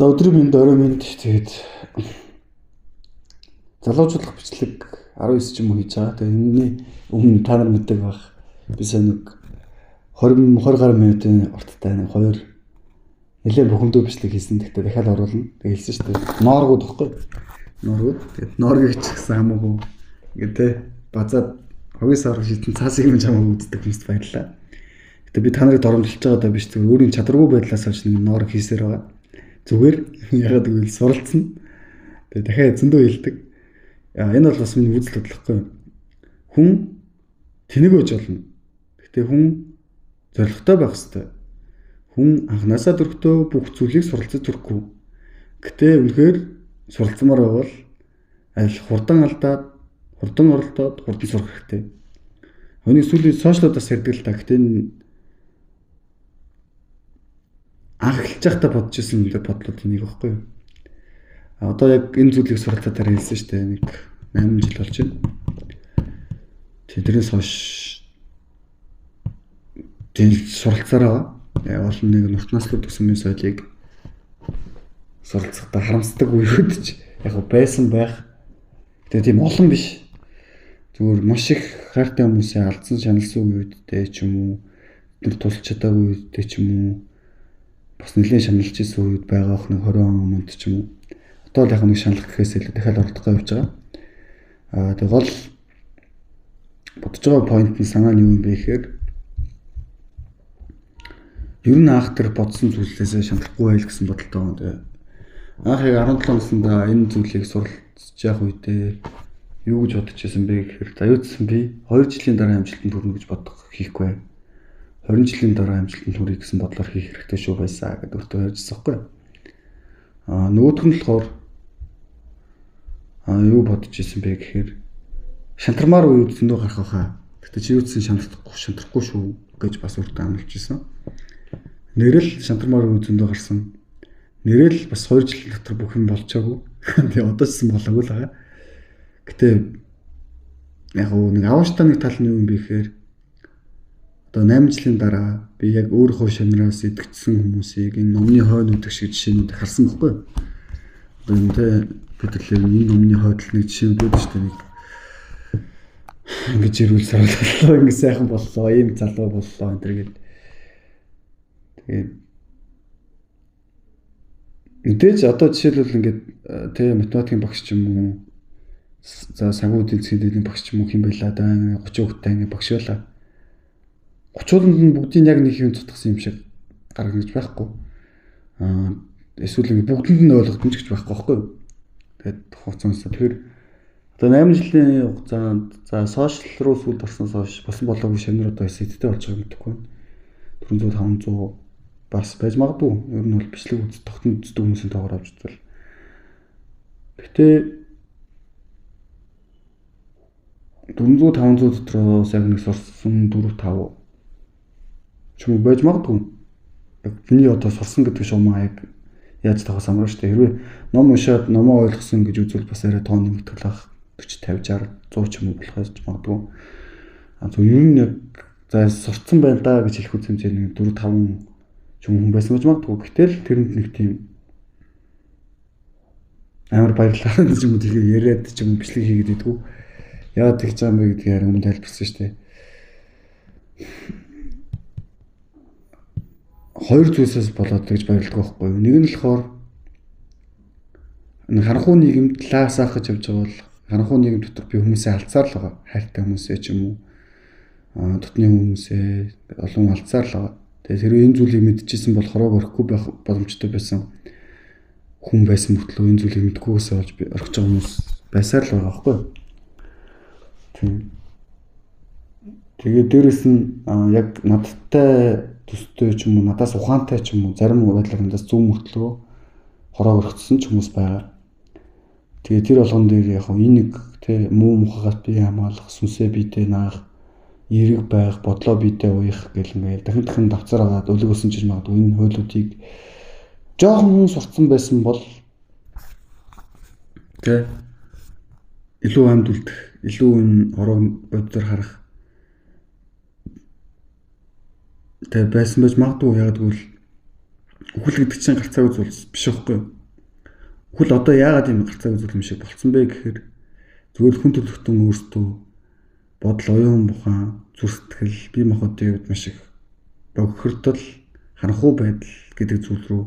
За өдрийн мэнд орой мэнд тэгээд залуучуулах бичлэг 19 ч юм уу хийж байгаа. Тэгээд энэний өмнө та нар мэддэг байх. Би сайн нэг 20 гаруй минутын урттай нэг хоёр нэлээд бухимдуу бичлэг хийсэн. Гэхдээ дахиад оруулна. Тэгээд хэлсэн шүү дээ. Нооргууд гэхгүй. Нооргууд. Тэгээд нооргийг ч гэсэн хамаагүй ингээд те базаад хогийн сар шидэн цаасыг минь хамаагүй үздэг хүмүүст баярлалаа. Гэтэ би та нарыг доромжилж байгаа даа биш зүгээр өөрийн чадваргүй байдлаас олж нэг ноорг хийсээр байгаа. Зүгээр ягаад гэвэл суралцсан. Тэгээ дахиад зөндөө хэлдэг. Энэ бол бас миний үзэл бодлохгүй. Хүн тэнэг байж болно. Гэтэ хүн зоригтой байх хэрэгтэй. Хүн анханасаа төрөхдөө бүх зүйлийг суралцаж төрөхгүй. Гэтэ үнэхээр суралцмаар байвал аль хурдан алдаад, хурдан оролдоод, хурдан сурах хэрэгтэй. Хүний сүүлийн сошиалудаас ярьдаг л та. Гэтэ анх эхэлж байхдаа бодож ирсэн бодлоод нэг байхгүй юу. Одоо яг энэ зүйлийг суралцаад дараа хэлсэн шүү дээ. Нэг 8 жил болж байна. Тэрнээс хойш тэгэл суралцаараа яг олон нэг нуртнаслууд гэсэн мэт соёлыг суралцахдаа харамсдаг үеуд ч яг байсан байх. Тэгээ тийм олон биш. Зүгээр маш их хайртай хүмүүсээ алдсан шаналсан үеүдтэй ч юм уу, тэр тулч чадаагүй үедтэй ч юм уу, бас нэлээд шаналж ирсэн үед байгаа ах нэг 20 он өмнөд ч юм уу. Одоо л яг нэг шаналх гэхээс илүү дахиад оролдохоо явж байгаа. Тэгээ гол бодож байгаа point нь санаа нь юу юм бэ гэхээр ер нь анх тэр бодсон зүйлээсээ шаналхгүй байл гэсэн бодолтой юм. Тэгээ анх яг 17 наснда энэ зүйлийг суралцж явах үедээ юу гэж бодож байсан бэ гэхээр за юу гэсэн би 2 жилийн дараа амжилтанд хүрнэ гэж бодох хийхгүй. 20 жилийн дараа амжилтанд хүрэх гэсэн бодлоор хийх хэрэгтэй шүү байсан гэдэг өөртөө ярьжсэн байхгүй. Нөгөөх нь болохоор юу бодож ирсэн бэ гэхээр шантармаар үед зөндөө гарах байхаа. Гэтэ чи юудсан шантрахгүй шүү гэж бас өөртөө амлаж ирсэн. Нэрэл шантармаар үед зөндөө гарсан. Нэрэл бас 2 жилийн дотор бүх юм болчоогүй. Тэгээ одоо ч гэсэн болоогүй л байгаа. Гэтэ яг нэг авааштай нэг тал нь юу юм бэ гэхээр одоо 8 жилийн дараа би яг өөрийнхөө шамраас идэвхжсэн хүмүүсийг энэ номны хойно үдэх шиг жишээнүүд харсан байхгүй. Одоо энэ бид л энэ номны хойдол нэг жишээ өгдөө шүү дээ. Ингэж ирүүл сарлаа ингэ сайхан боллоо, ийм залуу боллоо энэ төр гээд. Тэгээд мэдээж одоо жишээлбэл ингээд тэ математикийн багш ч юм уу, за санхүү эдийн засгийн дэдийн багш ч юм уу хэм байлаа да 30 хүүхдтэй ингэ багш байлаа. 30-ууланд нь бүгдийг яг нэг юм цутгасан юм шиг гаргаж байхгүй. Эсвэл ингэ бүгдэнд нь ойлгох гэж байхгүй байхгүй. Тэгээд хугацаанаас тэгэхээр одоо 8 жилийн хугацаанд за сошиал руу сүлд орсноос хойш болсон болоогүй шинээр одоо эсэттэй болж байгааг мэдэхгүй байна. 400 500 бас байж магадгүй. Ер нь бол бичлэг үз тогтмол үздэг хүмүүсийн тоогоор авч үзвэл. Гэтэ 400 500 дотроос яг нэг сурсан 4 5 ч юм байж магадгүй. Яг миний одоо сурсан гэдэг шуумаа яг яаж тахаас амраа штэ. Хэрвээ ном уншаад номоо ойлгосон гэж үзвэл бас арай тоон нэмэгдэх байх 40 50 60 100 ч юм уу болох байж магадгүй. Зөв ер нь яг за сурцсан байна да гэж хэлэх үс хэмжээний 4 5 ч юм хүн байсан байж магадгүй. Гэтэл тэрэнд нэг тийм амар баярлалаа гэж юм тэгээ яриад ч юм бичлэг хийгээд идэггүй. Яагаад тэгж байгаа юм бэ гэдгийг харин өмнө тайлбарсан штэ. Хоёр зүйлсээс болоод гэж баярлдаг байхгүй юу? Нэг нь болохоор харанхуй нийгэмд лаасаах гэж явж байгаа бол харанхуй нийгэм дотор би хүмүүсээ алцаар л байгаа. Хайртай хүмүүсээ ч юм уу дотны хүмүүсээ олон алцаар л байгаа. Тэгээд хэрвээ энэ зүйлийг мэдчихсэн бол хорог орхгүй байх боломжтой байсан хүн байсан мөртлөө энэ зүйлийг мэдгүйгээсээ болж би орхиж байгаа хүмүүс байсаар л байгаа байхгүй юу? Тийм. Тэгээд дээрэс нь яг надтай төстэй ч юм уу надаас ухаантай ч юм уу зарим байдлаар надаас зөв мөртлөө хороо өргөцсөн ч хүмүүс байгаа. Тэгээ тэр болгон дээр яг энэ нэг тэ муу мухагаас би хамгаалах, сүнсээ бидээ наах, эерэг байх, бодлоо бидээ уях гэл ингээл дахин давцаар агаад өлөг өсөн ч магадгүй энэ хуйлуудыг жоохон сурцсан байсан бол тэ илүү амд үлдэх, илүү энэ хороо боддоор харах тэг байсан байж магадгүй. Яг гэвэл Үхэл гэдэг чинь гарцаагүй зүйл биш байхгүй юу? Үхэл одоо яагаад юм гарцаагүй зүйл юм шиг болцсон бэ гэхээр зүгээр хүн төрөлхтөн өөртөө бодол, оюун ухаан, зүрх сэтгэл, бие махбодын хувьд маш их богхирдол, харанхуй байдал гэдэг зүйл рүү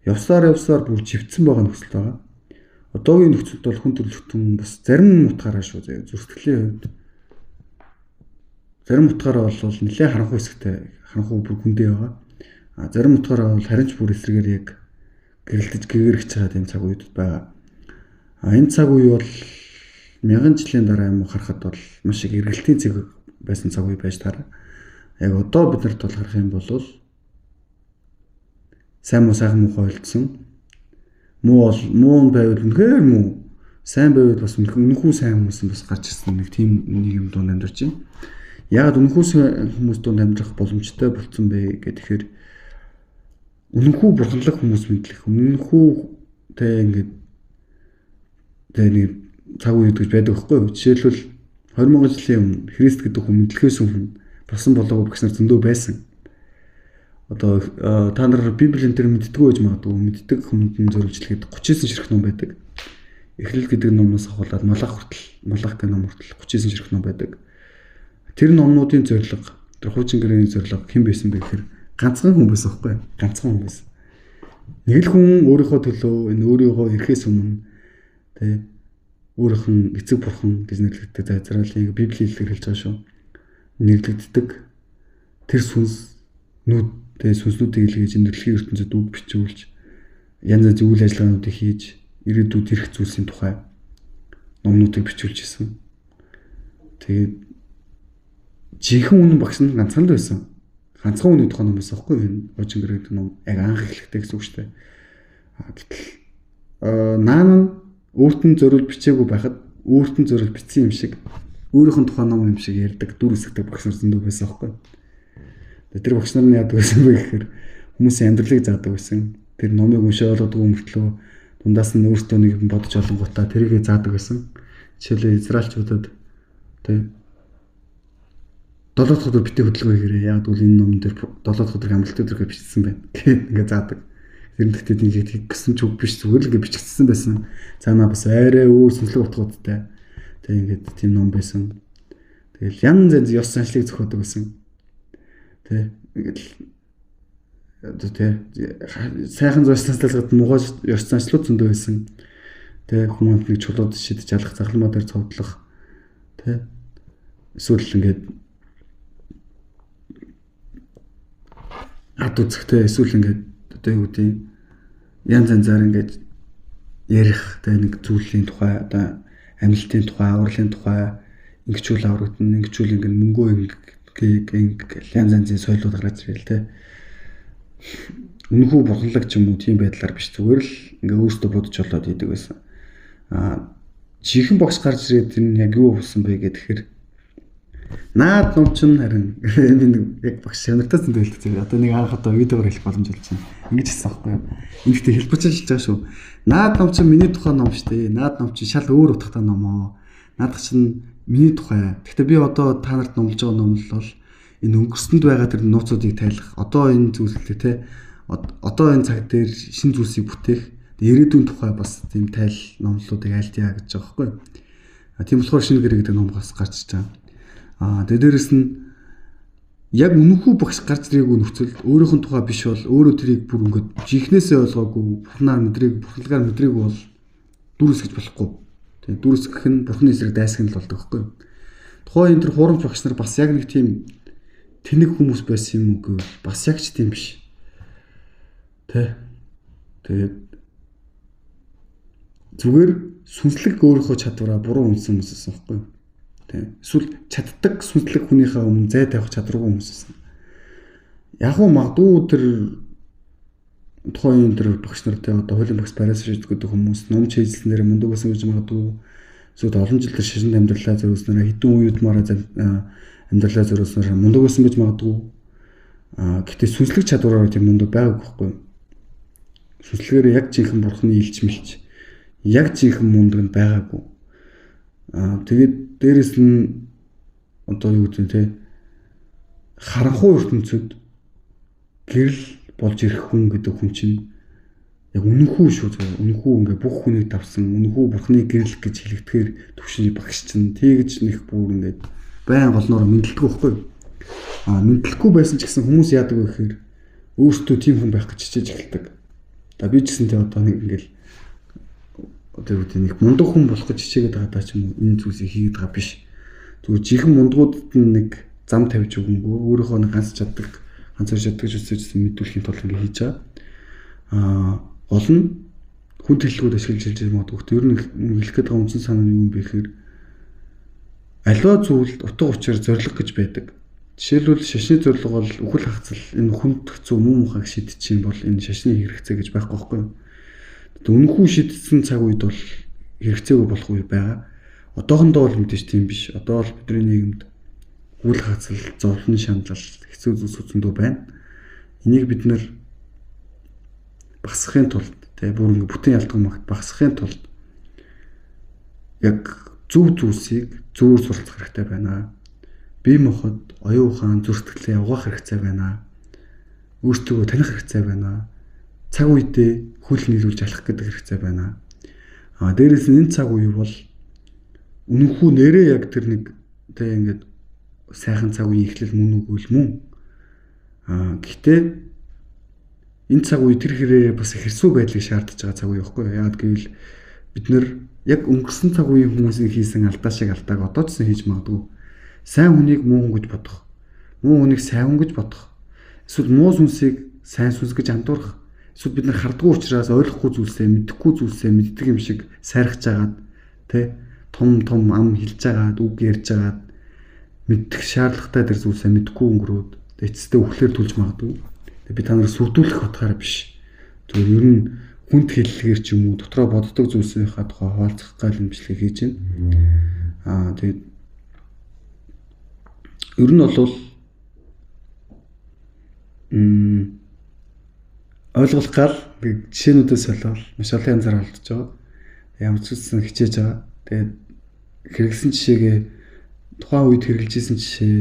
явсаар бүр живцсэн байгаа нөхцөл байгаа. Одоогийн нөхцөлд бол хүн төрөлхтөн бас зарим утгаараа шүү заяа зүрх сэтгэлийн хувьд зарим утгаараа бол нэлээд харанхуй хэсэгтэй, харанхуй бүр хүндээ байгаа. Зарим утгаараа бол харин ч бүр эсрэгээр яг гэрэлтэж гэгэрч байгаа тийм цаг үед байгаа. Энэ цаг үе бол мянган жилийн дараа юм харахад бол маш их эргэлтийн цаг байсан цаг үе байж таараа. Яг одоо бид нарт бол харах юм бол сайн муу сайхан муу ойлдсон. Муу байвал үнэхээр муу, сайн байвал бас үнэхүү сайн хүмүүс бас гарч ирсэн нэг тийм нэг юм дунд амьдарч байна. Яагаад үнэхүү хүмүүс дунд амьдрах боломжтой болсон бэ гэхээр үнэхүү бурханлаг хүмүүс мэдлэх, үнэхүү тэг нэг цаг үед гэж байдаг байхгүй юу? Жишээлбэл 2000 жилийн өмнө Христ гэдэг хүн мэдлэхээс өмнө болсон болоогүй багш нар зөндөө байсан. Одоо та нар Библийн дээр мэддэггүй гэж магадгүй мэддэг хүмүүдэн зөвлөжлөхэд 39 ширхэг ном байдаг. Эхлэл гэдэг номоос ахуулаад Малах гэх ном хүртэл 39 ширхэг ном байдаг. Тэр номнуудын зорилго, тэр хуучин гэрээний зорилго хэн байсан бэ гэхээр ганцхан хүн байсан байхгүй юу? Ганцхан хүн байсан. Нэг л хүн өөрийнхөө төлөө энэ өөрийнхөө ирэхээс өмнө тэ өөрийнх нь эцэг бурхан гэж нэрлэгддэг зайцраалыг Библийн хэлээр хэлж байгаа шүү. Нэрлэгддэг тэр сүнснүүд тэ сүнснүүдийг илгээж нэрлэхийн ертөнцид үг бичүүлж янз янзын үйл ажиллагаануудыг хийж ирээдүйд ирэх зүйлсийн тухай номнуудыг бичүүлж ирсэн. Тэгээд жинхэнэ үнэн багш нь ганцхан л байсан. Ганцхан үнийн тухай ном байсан байхгүй юу? Энэ хуучин гэрээний ном яг анх эхлэхдээ гэсэн үг шүү дээ. Гэтэл наан өөрт нь зориул бичээгүй байхад өөрт нь зориул бичсэн юм шиг өөрийнх нь тухайн ном юм шиг ярьдаг дүр үсгдэг багш нар зөндөө байсан байхгүй юу? Тэр багш нар нь яадаг байсан бэ гэхээр хүмүүсийн амьдралыг заадаг байсан. Тэр номыг уншаа олгодог мөртлөө дундаас нь өөртөө нэг юм бодож олонгуудаа тэрийгэ заадаг байсан. Жишээлбэл израилчуудад тэ 7 дахь өдөр битээ хөдөлгөөн хийгээрэй. Яг бол энэ номон дээр 7 дахь өдрийн амралт өдрөөр бичсэн байна. Ингээ заадаг. Тэр нь гэхдээ ингээд гэсэн ч үг биш зүгээр л ингээ бичигдсэн байсан. Цаанаа бас арай өөр сүнслэг утгуудтай. Тэг ингээд тийм ном байсан. Тэгэл янз янз ёс заншлыг зохиодог байсан. Тэг ингээд сайхан зуршлаас талгаад муухай ёс заншлууд зөндөө байсан. Тэг хүмүүнд нэг чулууд шидэж алах, захалмаа дээр цовдлох. Тэг эсвэл ингээд ад үзэхтэй эсвэл ингээд одоо юу гэдэг янз янзаар ингээд ярих тэ нэг зүйлийн тухай одоо амилтын тухай, урлын тухай ингэчүүл аврагдана, ингэчүүл ингээд мөнгөө ингээд янз янзын соёлууд гараад ирэл тэ. Үнэхүү бурханлаг ч юм уу тийм байдлаар биш зүгээр л ингээд өөртөө бодож олоод идэг байсан. Жинхэнэ багш гарч ирээд энэ яг юу болсон бэ гэхээр наад ном ч харин би яг багш шанартаас зөндөө хэлдэг. Одоо нэг анх одоо видеоор хэлэх боломж олж байна. Ингэж хэлсэн байхгүй юу? Эндээ хэлбэж хэлж байгаа шүү. Наад ном чинь миний тухайн ном шүү дээ. Наад ном чинь шал өөр утгатай ном оо. Наадах чинь миний тухай. Гэхдээ би одоо та нарт номлож байгаа ном бол энэ өнгөрсөнд байгаа тэр нууцуудыг тайлах. Одоо энэ зүйлтэй те одоо энэ цаг дээр шинэ зүйлсийг бүтээх. Ирээдүйн тухай бас тийм тайл номлолуудыг айлтъя гэж байгаа байхгүй юу? Тийм болохоор шинэ гэрээ гэдэг ном бас гарч иж байгаа. Дээрээс нь яг үнэхүү багш гарч ирээгүй нөхцөл өөрийнх нь тухай биш бол өөрөө тэрийг бүр ингээд жихнээсээ ойлгоогүй бурхнаар бурхалгаар мэдрээгүй бол дүр үсгэж болохгүй. Тийм дүр үсгэх нь бурхны эсрэг дайсах нь л болдог байхгүй юу? Тухайн энэ төр хуурамч багш нар бас яг нэг тийм тэнэг хүмүүс байсан юм уу гэвэл бас яг ч тийм биш. Тэгээд зүгээр сүнслэг өөрийнхөө чадвараа буруу үнсэн хүмүүс байсан байхгүй юу? Эсвэл чаддаг сүнслэг хүнийхээ өмнө зай тавих чадваргүй хүмүүс байсан. Яг уу магадгүй тэр тухайн тэр багш нартай одоо хуулийн багш бараас шийддэг хүмүүс ном чийзлснээр мундаг байсан гэж магадгүй. Эсвэл олон жил тэр шашинд амьдралаа зориулснараа хэдэн үе удмаараа амьдралаа зориулснараа мундаг байсан гэж магадгүй. Гэхдээ сүнслэг чадвараар тийм мундаг байгаагүй байхгүй. Сүнслэгээр яг жинхэнэ бурхны илч мэлч яг жинхэнэ мундаг нь байгаагүй. Тэгээд дээрэс нь одоо юу гэдэг те харанхуй ертөнцид гэрэл болж ирэх хүн гэдэг хүн чинь яг үнэнхүү шүү зөө. Үнэнхүү ингээ бүх хүнийг давсан, үнэнхүү бурхны гэрэл гэж хэлэгдэхээр төвшний багш чинь тэгж нэг бүр ингээд байн голноор мэдлдэг байхгүй. Мэдлэхгүй байсан ч гэсэн хүмүүс яадаг вэ гэхээр өөртөө тийм хүн байх гэж хичээж эхэлдэг. Би ч гэсэн тэ одоо нэг ингээл одоо юу гэдэг нэг мундаг хүн болох гэж хичээгээд байгаа даа ч юм уу энэ зүйлсийг хийгээд байгаа биш. Зүгээр жинхэнэ мундгуудад нэг зам тавьж өгөнгөө өөрийнхөө нэг ганц чаддаг гэж үзсэн мэдүүлэхийн тулд ингээ хийж байгаа. Гол нь хүн төлөвлөгөөд ашиглаж хэлж магадгүй. Ер нь хэлэх гээд байгаа үндсэн санаа нь юу юм бэ гэхээр аливаа зүйлд утга учир зориг гэж байдаг. Жишээлбэл шашны зориг бол үхэл хагцал энэ хүнд хэцүү муу мухайг шийдчих юм бол энэ шашны хэрэгцээ гэж байхгүй байхгүй юу? Үнэнхүү шийдсэн цаг үед бол хэрэгцээгүй болох үе байгаа. Одоохондоо бол мэдээж тийм биш. Одоо бол бидний нийгэмд үхэл хагцал, зовлон шаналл хэцүү зүйлс зөндөө байна. Энийг бид нэр багасгахын тулд бүр ингээ бүтэн ялдган магт багасгахын тулд яг зөв зүйлсийг зөвөр суралцах хэрэгтэй байна. Бие махбод оюун ухаан зүрхтгэлээ явах хэрэгтэй байна. Өөртөө таних хэрэгтэй байна. Цаг үедээ хөл нийлүүлж алах гэдэг хэрэгтэй байна. Дээрээс нь энэ цаг үе бол үнэнхүү нэрээ яг тэр нэг тэг ингээд сайхан цаг үеийн эхлэл мөн үгүй л мөн. Гэхдээ энэ цаг үе тэр хэрээр бас хэрсүү байдлыг шаардаж байгаа цаг үе байхгүй юу? Яг гэвэл бид нэр яг өнгөрсөн цаг үеийн хүмүүсийн хийсэн алдаа шиг алдааг одоо ч хийж магадгүй. Сайн хүнийг муу хүн гэж бодох. Муу хүнийг сайн хүн гэж бодох. Эсвэл муу сүнсийг сайн сүнс гэж андуурах. Эсвэл бид нар хардгуу учраас ойлгохгүй зүйлсээ, мэдэхгүй зүйлсээ мэддэг юм шиг сайрхаж агаад тэ том ам хэлж агаад үг ярьж агаад мэддэг шаардлагатай тэр зүйлсээ мэдэхгүй өнгөрөөд эцэстээ үхлээр түлж магадгүй. Би та нарыг сүрдүүлэх утгаараа биш. Зүгээр ер нь хүнд хэллэгээр ч юм уу дотроо боддог зүйлсийнхаа тухай хуваалцах гал юмчлэг хийж байна. Тэгээд ер нь бол ойлгох гал жишээнүүдээс солиол маш олон янзаар олдож байгаа. Ямар ч үсэн хичээж байгаа. Тэгээд хэрэгсэн жишээгээ тухайн үед хэрэгжилжсэн жишээ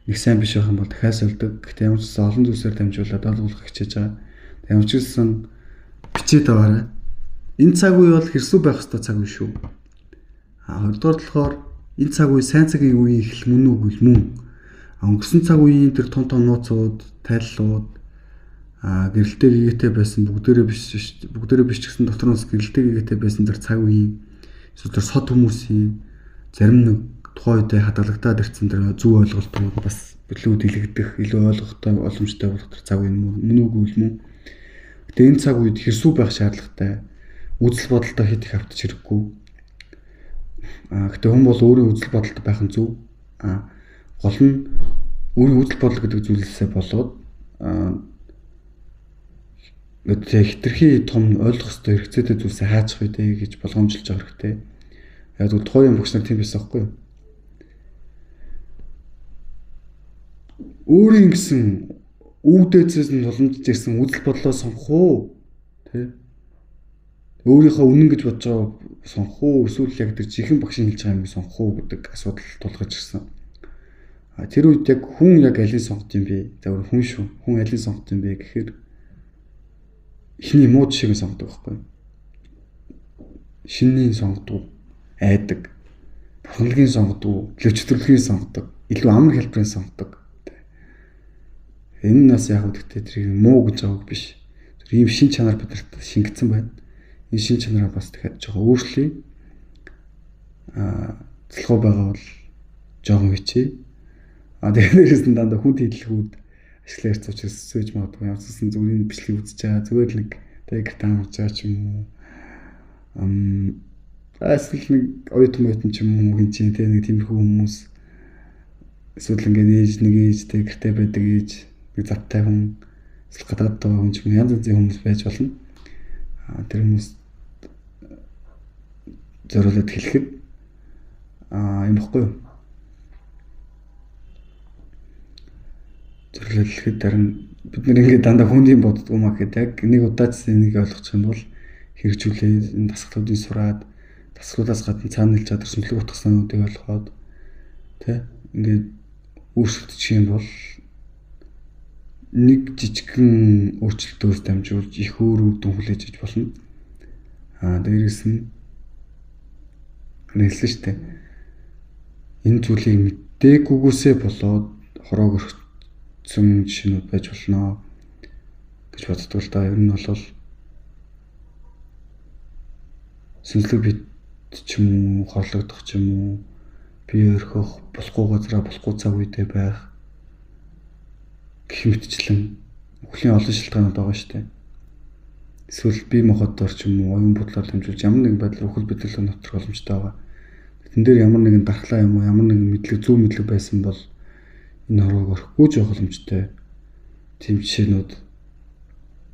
нэг сайн биш байх юм бол дахиад солидог. Гэхдээ ямар ч үсэн олон зүйлсээр дамжуулаад ойлгох хичээж байгаа. Ямар ч үсэн бичээд аваарай. Энэ цаг үе бол хэрсүү байх ёстой цаг үе шүү. Хоёрдугаар болохоор энэ цаг үе сайн цагийн үеийн эхлэл мөн үгүй л мөн. Өнгөрсөн цаг үеийн тэр том нууцуд, тайллууд гэрэлтэй гээтэй байсан бүгдээрээ биш ч гэсэн дотор нь гэрэлтэй гээтэй байсан тэр цаг үеийн эсвэл тэр сод хүмүүсийн зарим нэг тухайн үедээ хадгалагдаад ирсэн тэр зөв ойлголтууд бас бүлүүд илэгдэх, илүү ойлгохтой боломжтой болох тэр цаг үе мөн үгүй л мөн. Гэтэ энэ цаг үед хэрсүү байх шаардлагатай. Үзэл бодолтой хэд их автчих хэрэггүй. Гэтэ хүн бол өөрийн үзэл бодолтой байх нь зөв. Гол нь өөрийн үзэл бодол гэдэг зүйлсээ болоод хитрхи том ойлгох ёстой хэрэгцээтэй зүйлсээ хаачих үедээ гэж болгоомжилж байгаа хэрэгтэй. Яг зөв тухайн багш нар тийм байсан байхгүй юу? Өөрийн гэсэн үүдээцээс нь тулмжж ирсэн үзэл бодлоо сонгох уу? Тэ? Өөрийнхөө үнэн гэж бодож байгаа сонгох уу? Эсвэл яг тэр жинхэнэ багшийн хэлж байгаа юм сонгох уу гэдэг асуудал тулгарч ирсэн. Тэр үед яг хүн яг алийг сонгох юм бэ? За хүн шүү. Хүн алийг сонгох юм бэ гэхээр ихний муу жишээг сонгодог байхгүй юу? Шинийн сонгодог, айдаг, бурханлагын сонгодог, лөвчтөрлөгийн сонгодог, илүү амар хэлбэрийн сонгодог. Энэ нас яг үгтэй тэр муу гэж байгааг биш. Тэр ийм шин чанар бидэрт шингэсэн байна. Энэ шин чанараа бас дахиад жоохон өөрчлөе. Цэлхоо байгаа бол жоохон хичээ. Дээрээс нь дандаа хүн хэллэгүүд ашиглаж ярьж учраас сүйж магадгүй. Ямарчсан зүгээр энэ бичлэг үзэж байгаа. Зүгээр л нэг тэг таамж байгаа ч юм уу. Эсвэл нэг оюутан ч юм уу гин чинь тэг нэг тиймэрхүү хүмүүс эсвэл ингээд нэг ээжтэй гэртэй байдаг ээж нэг завтай хүн эсвэл гадаад байгаа хүн ч юм янз янзын хүмүүс байж болно. Тэр хүмүүс зориулаад хэлэхэд юм баггүй юу? Зориулаад хэлэхэд харин бид нэр ингээд дандаа хүндийн боддгоо маа гэхэд яг нэг удаач энийг ойлгочих юм бол хэрэгжүүлээ энэ дасгалуудыг сураад дасгалуудаас гадна цаана хэлж чадвар сүнслэг утга санаудыг ойлгоод тэ ингээд өөрчлөгдөж юм бол нэг жижигхэн өөрчлөлтөөс дамжуулж их үр дүн хүлээж иж болно. Дээрээс нь хэлсэн шүү дээ. Энэ зүйлийг мэдээгүйгээсээ болоод хороог өргөцсөн жишээнүүд байж болно гэж боддог л да. Ер нь бол сүнслэг бит ч юм уу, хорлогдох ч юм уу, бие өрхөх, болохгүй газараа болохгүй цаг үедээ байх гэх мэтчлэн өхлийн олон шалтгаанууд байгаа шүү дээ. Эсвэл бие махбодоор ч юм уу, оюун бодлоор дамжуулж ямар нэгэн байдлаар өхөл бүтээл нөтрөх боломжтой байгаа. Тэн дээр ямар нэгэн дархлаа юм уу, ямар нэгэн мэдлэг, зөв мэдлэг байсан бол энэ хороог орхихгүй жоох боломжтой. Тийм жишээнүүд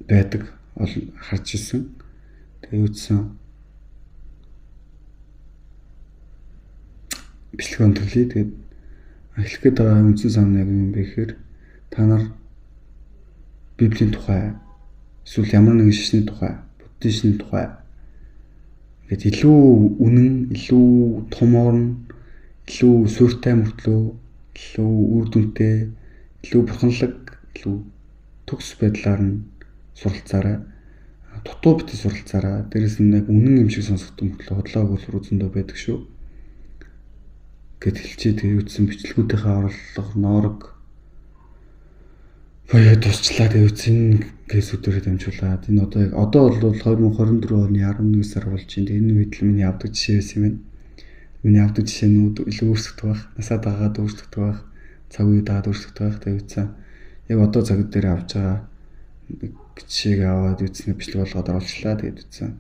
байдаг, харж ирсэн. Тэгээ үтсэн бичлэг өндөрлөе. Тэгээд эхлэх гээд байгаа үндсэн сан яг юм бэ гэхээр та нар Библийн тухай эсвэл ямар нэгэн шашны тухай, буддизмын тухай ингээд илүү үнэн, илүү том орн, илүү суурьтай мөртлөө, илүү үр дүнтэй, илүү бурханлаг, илүү төгс байдлаар нь суралцаарай. Дутуу бити суралцаарай. Дээрээс нь яг үнэн юм шиг сонсогдсон мөртлөө хотлоо хөлбөр үзэндөө байдаг шүү гэд хэлчихэд тэгээ үтсэн бичлэгүүдийнхээ орлого ноорог боёо тусчлаа. Тэгээ үтсэн кейсүүдээр дамжуулаад энэ одоо яг одоо бол 2024 оны 11 сар болж байна. Тэгээ энэ үед л миний авдаг жишээ байсан юм байна. Миний авдаг жишээнүүд илүү өөрсдөгдөг байх, насаад дагаад өөрсдөгдөг байх, цаг үе дагаад өөрсдөгдөг байх. Тэгээ үтсэн яг одоо цаг дээр авч байгаа жишээг аваад үтснэ бичлэг болгоод оруулчлаа. Тэгээд үтсэн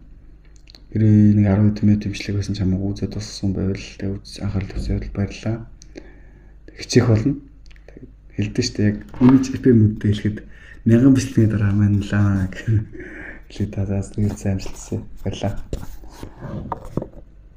90 10 тэмээ дэмжлэг байсан ч хамаагүй үзээд туссан байвал тэгээ анхаарал тавьсаад баярлалаа. Хичээх болно. Хэлдэж штэ яг үнэч эпэмүүдтэй хэлэхэд 1000 бичлэгийн дараа маань лаа гэх хэлээд та заас нэг сайн амжилтсаа баярлалаа.